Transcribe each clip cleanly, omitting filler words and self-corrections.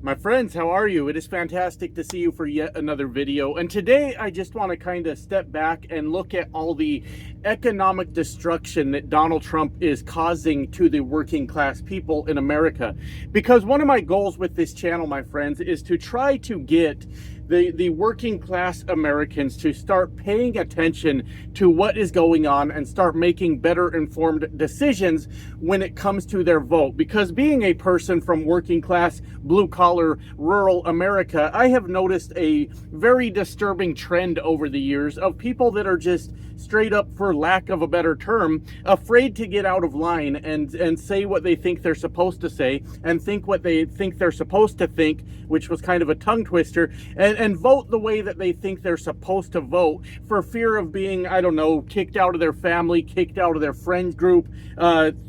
My friends, how are you? It is fantastic to see you for yet another video. And today I just want to kind of step back and look at all the economic destruction that Donald Trump is causing to the working class people in America. Because one of my goals with this channel, my friends, is to try to get the working class Americans to start paying attention to what is going on and start making better informed decisions when it comes to their vote. Because being a person from working class, blue collar, rural America, I have noticed a very disturbing trend over the years of people that are just straight up, for lack of a better term, afraid to get out of line and say what they think they're supposed to say and think what they think they're supposed to think, which was kind of a tongue twister, and vote the way that they think they're supposed to vote for fear of being, I don't know, kicked out of their family, kicked out of their friend group,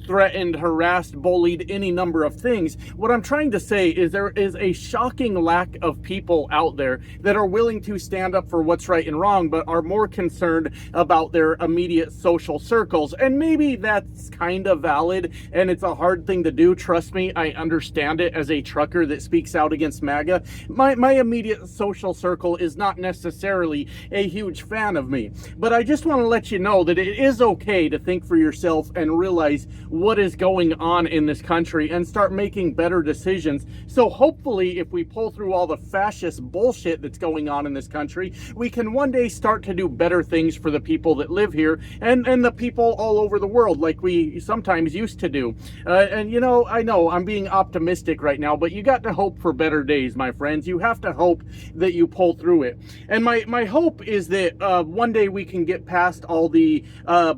threatened, harassed, bullied, any number of things. What I'm trying to say is there is a shocking lack of people out there that are willing to stand up for what's right and wrong, but are more concerned about their immediate social circles. And maybe that's kind of valid, and it's a hard thing to do. Trust me, I understand it as a trucker that speaks out against MAGA. My immediate social circle is not necessarily a huge fan of me, but I just want to let you know that it is okay to think for yourself and realize what is going on in this country and start making better decisions. So hopefully, if we pull through all the fascist bullshit that's going on in this country, we can one day start to do better things for the people that live here and the people all over the world, like we sometimes used to do. And you know, I know I'm being optimistic right now, but you got to hope for better days, my friends. You have to hope that you pull through it. And my hope is that one day we can get past all the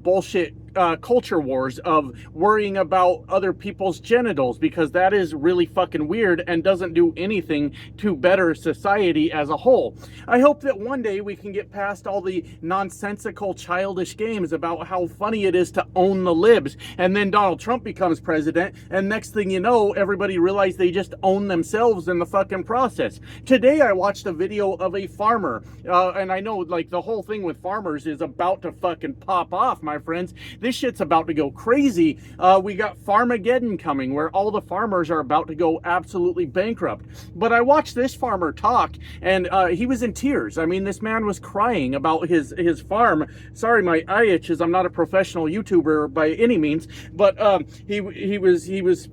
bullshit culture wars of worrying about other people's genitals, because that is really fucking weird and doesn't do anything to better society as a whole. I hope that one day we can get past all the nonsensical childish games about how funny it is to own the libs, and then Donald Trump becomes president, and next thing you know, everybody realized they just own themselves in the fucking process. Today I watched a video of a farmer, and I know, like, the whole thing with farmers is about to fucking pop off, my friends. This shit's about to go crazy. We got Farmageddon coming, where all the farmers are about to go absolutely bankrupt. But I watched this farmer talk, and he was in tears. I mean, this man was crying about his farm. Sorry, my eye itches. I'm not a professional YouTuber by any means, but he was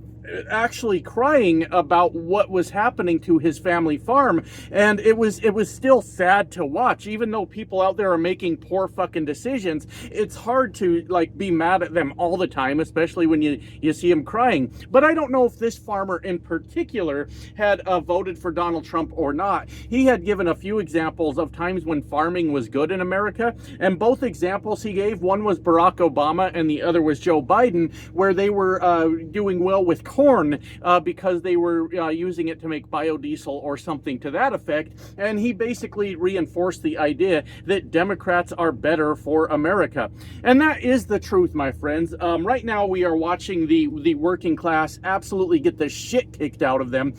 actually crying about what was happening to his family farm, and it was still sad to watch. Even though people out there are making poor fucking decisions, it's hard to, like, be mad at them all the time, especially when you see him crying. But I don't know if this farmer in particular had voted for Donald Trump or not. He had given a few examples of times when farming was good in America, and both examples he gave, one was Barack Obama and the other was Joe Biden, where they were doing well with corn because they were using it to make biodiesel or something to that effect. And he basically reinforced the idea that Democrats are better for America. And that is the truth, my friends. Right now we are watching the working class absolutely get the shit kicked out of them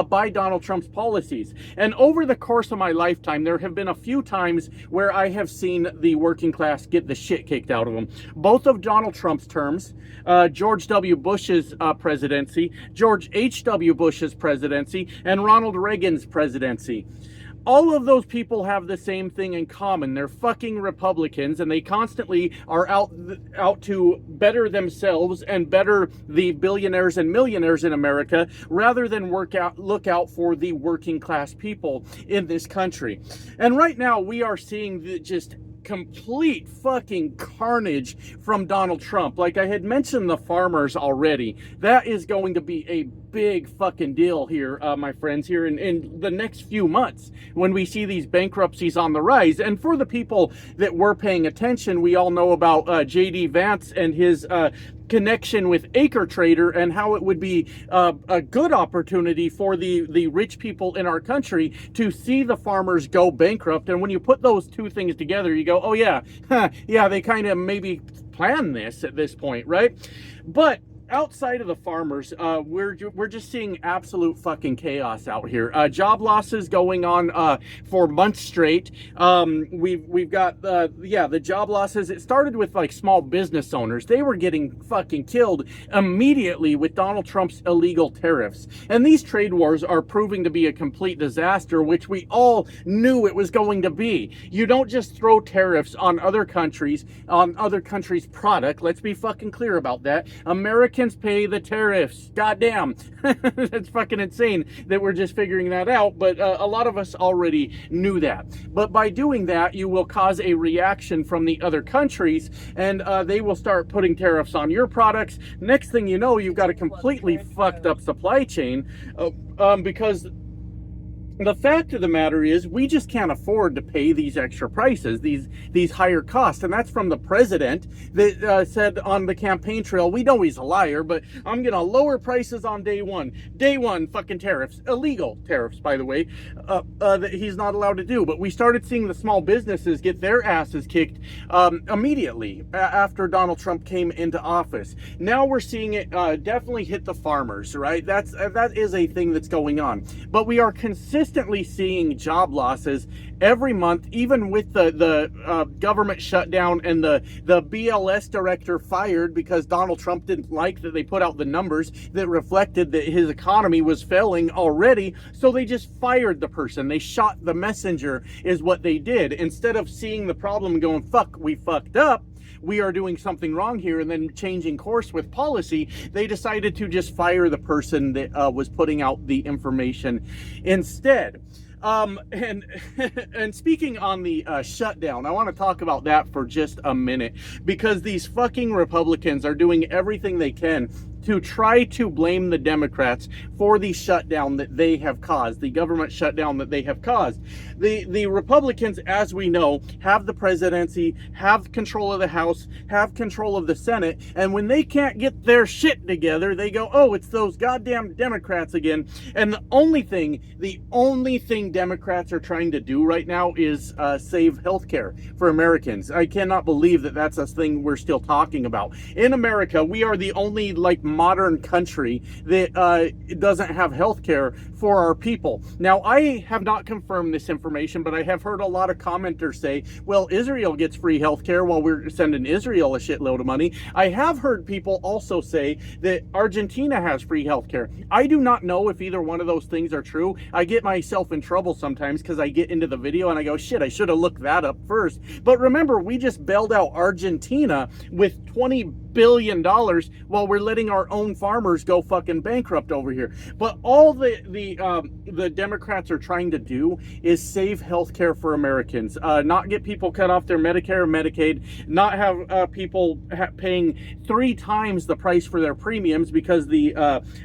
by Donald Trump's policies. And over the course of my lifetime, there have been a few times where I have seen the working class get the shit kicked out of them. Both of Donald Trump's terms, George W. Bush's presidency, George H.W. Bush's presidency, and Ronald Reagan's presidency. All of those people have the same thing in common. They're fucking Republicans, and they constantly are out to better themselves and better the billionaires and millionaires in America, rather than look out for the working class people in this country. And right now we are seeing just complete fucking carnage from Donald Trump. Like I had mentioned the farmers already. That is going to be a big fucking deal here, my friends, here in the next few months when we see these bankruptcies on the rise. And for the people that were paying attention, we all know about J.D. Vance and his connection with Acre Trader, and how it would be a good opportunity for the rich people in our country to see the farmers go bankrupt. And when you put those two things together, you go, oh yeah, yeah, they kind of maybe plan this at this point, right? But outside of the farmers, we're just seeing absolute fucking chaos out here. Job losses going on for months straight. We've got the job losses. It started with like small business owners. They were getting fucking killed immediately with Donald Trump's illegal tariffs. And these trade wars are proving to be a complete disaster, which we all knew it was going to be. You don't just throw tariffs on other countries' product. Let's be fucking clear about that. Americans pay the tariffs. Goddamn. That's fucking insane that we're just figuring that out, but a lot of us already knew that. But by doing that, you will cause a reaction from the other countries, and they will start putting tariffs on your products. Next thing you know, you've got a completely fucked up supply chain because the fact of the matter is we just can't afford to pay these extra prices, these higher costs. And that's from the president that said on the campaign trail, we know he's a liar, but I'm going to lower prices on day one. Day one, fucking tariffs. Illegal tariffs, by the way, that he's not allowed to do. But we started seeing the small businesses get their asses kicked immediately after Donald Trump came into office. Now we're seeing it definitely hit the farmers, right? That is a thing that's going on. But we are consistently seeing job losses every month, even with the government shutdown and the BLS director fired because Donald Trump didn't like that they put out the numbers that reflected that his economy was failing already. So they just fired the person. They shot the messenger is what they did. Instead of seeing the problem and going, fuck, we fucked up, we are doing something wrong here, and then changing course with policy, they decided to just fire the person that was putting out the information instead. And speaking on the shutdown, I want to talk about that for just a minute, because these fucking Republicans are doing everything they can to try to blame the Democrats for the shutdown that they have caused, the government shutdown that they have caused. The Republicans, as we know, have the presidency, have control of the House, have control of the Senate, and when they can't get their shit together, they go, oh, it's those goddamn Democrats again. And the only thing Democrats are trying to do right now is save healthcare for Americans. I cannot believe that that's a thing we're still talking about. In America, we are the only modern country that doesn't have health care for our people. Now, I have not confirmed this information, but I have heard a lot of commenters say, well, Israel gets free health care while we're sending Israel a shitload of money. I have heard people also say that Argentina has free health care. I do not know if either one of those things are true. I get myself in trouble sometimes because I get into the video and I go, shit, I should have looked that up first. But remember, we just bailed out Argentina with $20 billion while we're letting our own farmers go fucking bankrupt over here. But all the Democrats are trying to do is save health care for Americans, not get people cut off their Medicare and Medicaid, not have people paying 3 times the price for their premiums because the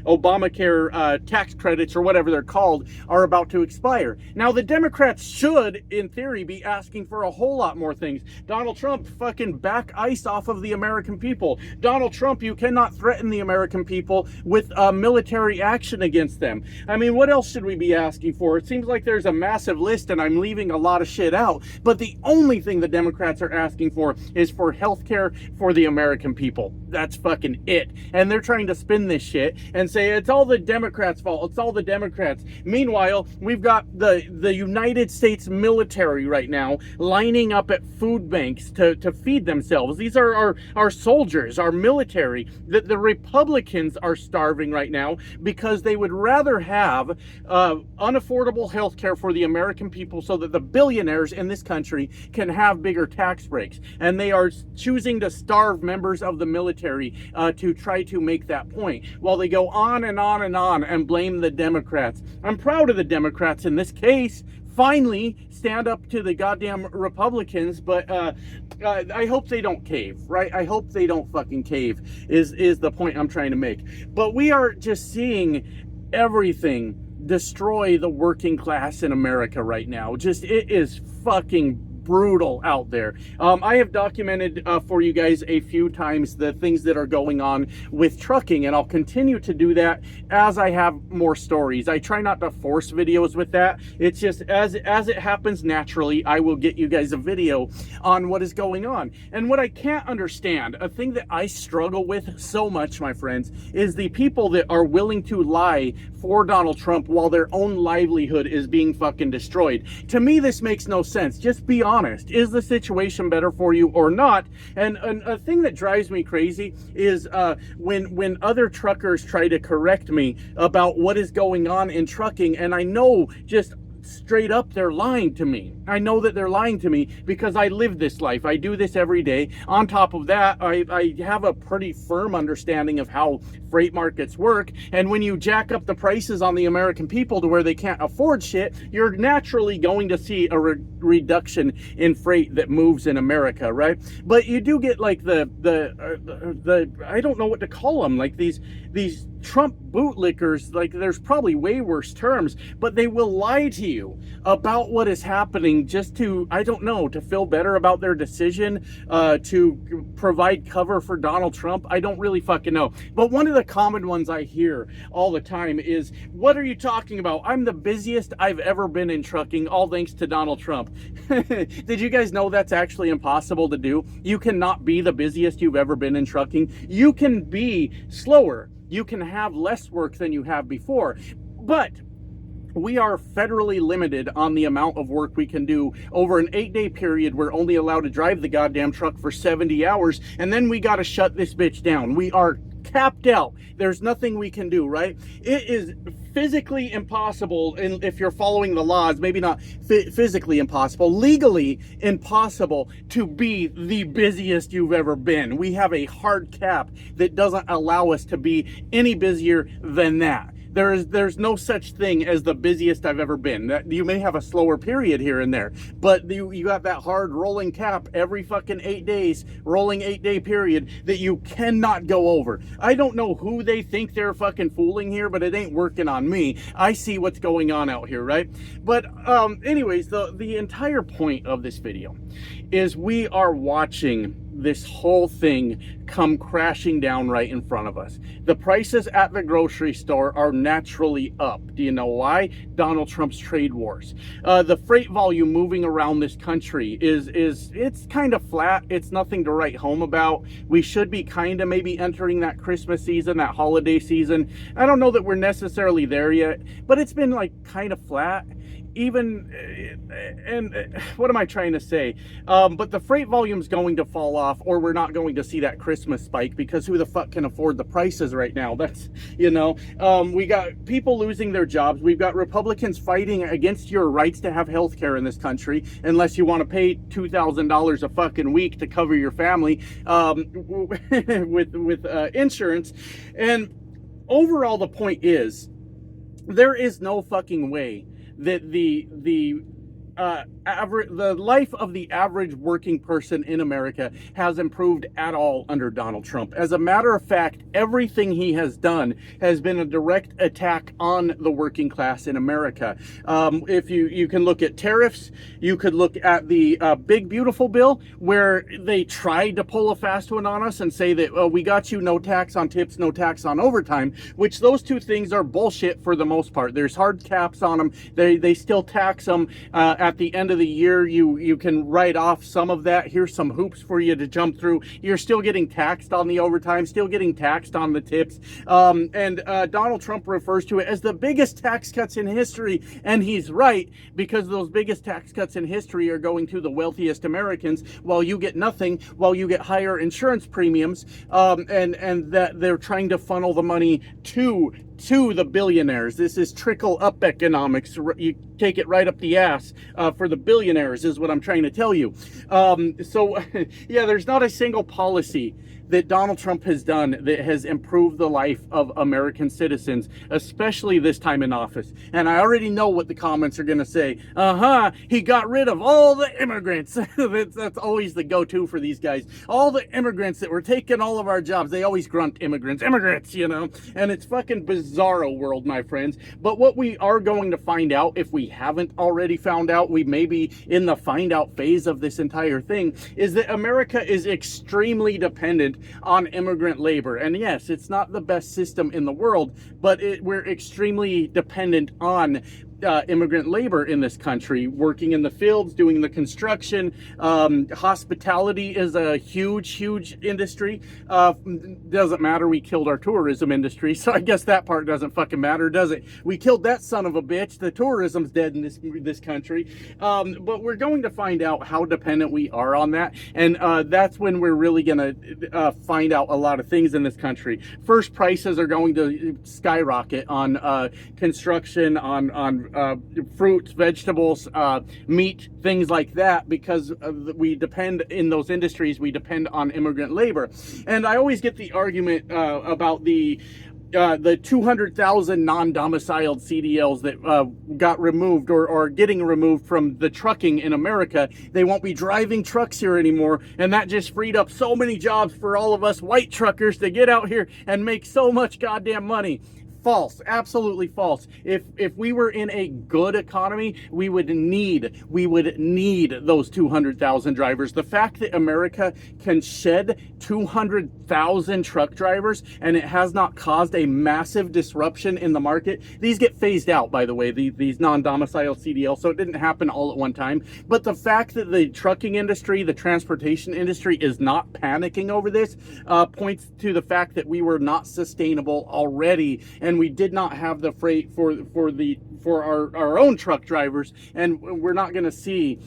Obamacare tax credits or whatever they're called are about to expire. Now, the Democrats should, in theory, be asking for a whole lot more things. Donald Trump, fucking back ice off of the American people. Donald Trump, you cannot threaten the American people with military action against them. I mean, what else should we be asking for? It seems like there's a massive list and I'm leaving a lot of shit out. But the only thing the Democrats are asking for is for health care for the American people. That's fucking it. And they're trying to spin this shit and say it's all the Democrats' fault. It's all the Democrats. Meanwhile, we've got the United States military right now lining up at food banks to feed themselves. These are our soldiers, our military. The Republicans are starving right now because they would rather have unaffordable health care for the American people so that the billionaires in this country can have bigger tax breaks. And they are choosing to starve members of the military to try to make that point, while they go on and on and on and blame the Democrats. I'm proud of the Democrats in this case. Finally stand up to the goddamn Republicans, but I hope they don't cave, right? I hope they don't fucking cave is the point I'm trying to make. But we are just seeing everything destroy the working class in America right now. Just, it is fucking brutal out there. I have documented for you guys a few times the things that are going on with trucking, and I'll continue to do that as I have more stories. I try not to force videos with that. It's just as it happens naturally, I will get you guys a video on what is going on. And what I can't understand, a thing that I struggle with so much, my friends, is the people that are willing to lie for Donald Trump while their own livelihood is being fucking destroyed. To me, this makes no sense. Just be honest. Is the situation better for you or not? And a thing that drives me crazy is when other truckers try to correct me about what is going on in trucking, and I know just straight up they're lying to me. I know that they're lying to me because I live this life. I do this every day. On top of that, I have a pretty firm understanding of how freight markets work. And when you jack up the prices on the American people to where they can't afford shit, you're naturally going to see a reduction in freight that moves in America, right? But you do get like the I don't know what to call them, like these Trump bootlickers. Like, there's probably way worse terms, but they will lie to you about what is happening just to, I don't know, to feel better about their decision, to provide cover for Donald Trump. I don't really fucking know. But one of the common ones I hear all the time is, what are you talking about? I'm the busiest I've ever been in trucking, all thanks to Donald Trump. Did you guys know that's actually impossible to do? You cannot be the busiest you've ever been in trucking. You can be slower. You can have less work than you have before. But we are federally limited on the amount of work we can do. Over an 8-day period, we're only allowed to drive the goddamn truck for 70 hours, and then we got to shut this bitch down. We are capped out. There's nothing we can do, right? It is physically impossible, and if you're following the laws, maybe not physically impossible, legally impossible to be the busiest you've ever been. We have a hard cap that doesn't allow us to be any busier than that. There's no such thing as the busiest I've ever been. That you may have a slower period here and there, but you got that hard rolling cap every fucking 8 days, rolling 8-day period that you cannot go over. I don't know who they think they're fucking fooling here, but it ain't working on me. I see what's going on out here, right? But anyways, the entire point of this video is we are watching this whole thing come crashing down right in front of us. The prices at the grocery store are naturally up. Do you know why? Donald Trump's trade wars. The freight volume moving around this country it's kind of flat. It's nothing to write home about. We should be kind of maybe entering that Christmas season, that holiday season. I don't know that we're necessarily there yet, but it's been like kind of flat. Even, and what am I trying to say? But the freight volume's going to fall off, or we're not going to see that Christmas spike, because who the fuck can afford the prices right now? That's, you know, we got people losing their jobs. We've got Republicans fighting against your rights to have health care in this country, unless you want to pay $2,000 a fucking week to cover your family with insurance. And overall, the point is, there is no fucking way that the life of the average working person in America has improved at all under Donald Trump. As a matter of fact, everything he has done has been a direct attack on the working class in America. If you can look at tariffs, you could look at the big beautiful bill, where they tried to pull a fast one on us and say that we got you no tax on tips, no tax on overtime, which those two things are bullshit for the most part. There's hard caps on them. They still tax them. At the end of the year, you can write off some of that. Here's some hoops for you to jump through. You're still getting taxed on the overtime, still getting taxed on the tips. And Donald Trump refers to it as the biggest tax cuts in history. And he's right, because those biggest tax cuts in history are going to the wealthiest Americans, while you get nothing, while you get higher insurance premiums, and that they're trying to funnel the money to the billionaires. This is trickle up economics. You take it right up the ass for the billionaires, is what I'm trying to tell you. So yeah, there's not a single policy that Donald Trump has done that has improved the life of American citizens, especially this time in office. And I already know what the comments are going to say. He got rid of all the immigrants. That's always the go-to for these guys. All the immigrants that were taking all of our jobs. They always grunt immigrants, you know. And it's fucking bizarro world, my friends. But what we are going to find out, if we haven't already found out, we may be in the find out phase of this entire thing, is that America is extremely dependent on immigrant labor. And yes, it's not the best system in the world, but we're extremely dependent on immigrant labor in this country, working in the fields, doing the construction. Hospitality is a huge industry. Doesn't matter, we killed our tourism industry, so I guess that part doesn't fucking matter, does it? We killed that son of a bitch. The tourism's dead in this country. But we're going to find out how dependent we are on that, and that's when we're really gonna find out a lot of things in this country. First, prices are going to skyrocket on construction, on fruits, vegetables, meat, things like that, because we depend in those industries, we depend on immigrant labor. And I always get the argument about the 200,000 non-domiciled CDLs that got removed or are getting removed from the trucking in America. They won't be driving trucks here anymore, and that just freed up so many jobs for all of us white truckers to get out here and make so much goddamn money. False, absolutely false. If we were in a good economy, we would need those 200,000 drivers. The fact that America can shed 200,000 truck drivers and it has not caused a massive disruption in the market. These get phased out, by the way, these non-domiciled CDL, so it didn't happen all at one time. But the fact that the trucking industry, the transportation industry is not panicking over this points to the fact that we were not sustainable already, and we did not have the freight for our own truck drivers, and we're not going to see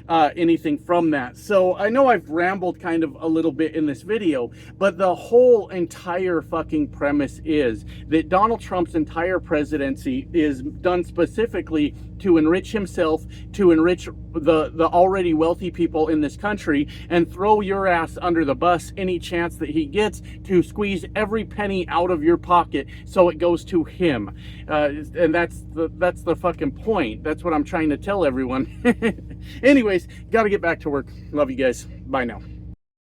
anything from that. So I know I've rambled kind of a little bit in this video, but the whole entire fucking premise is that Donald Trump's entire presidency is done specifically to enrich himself, to enrich the already wealthy people in this country, and throw your ass under the bus any chance that he gets to squeeze every penny out of your pocket so it goes to him. And that's the fucking point. That's what I'm trying to tell everyone. Anyways, gotta get back to work. Love you guys. Bye now.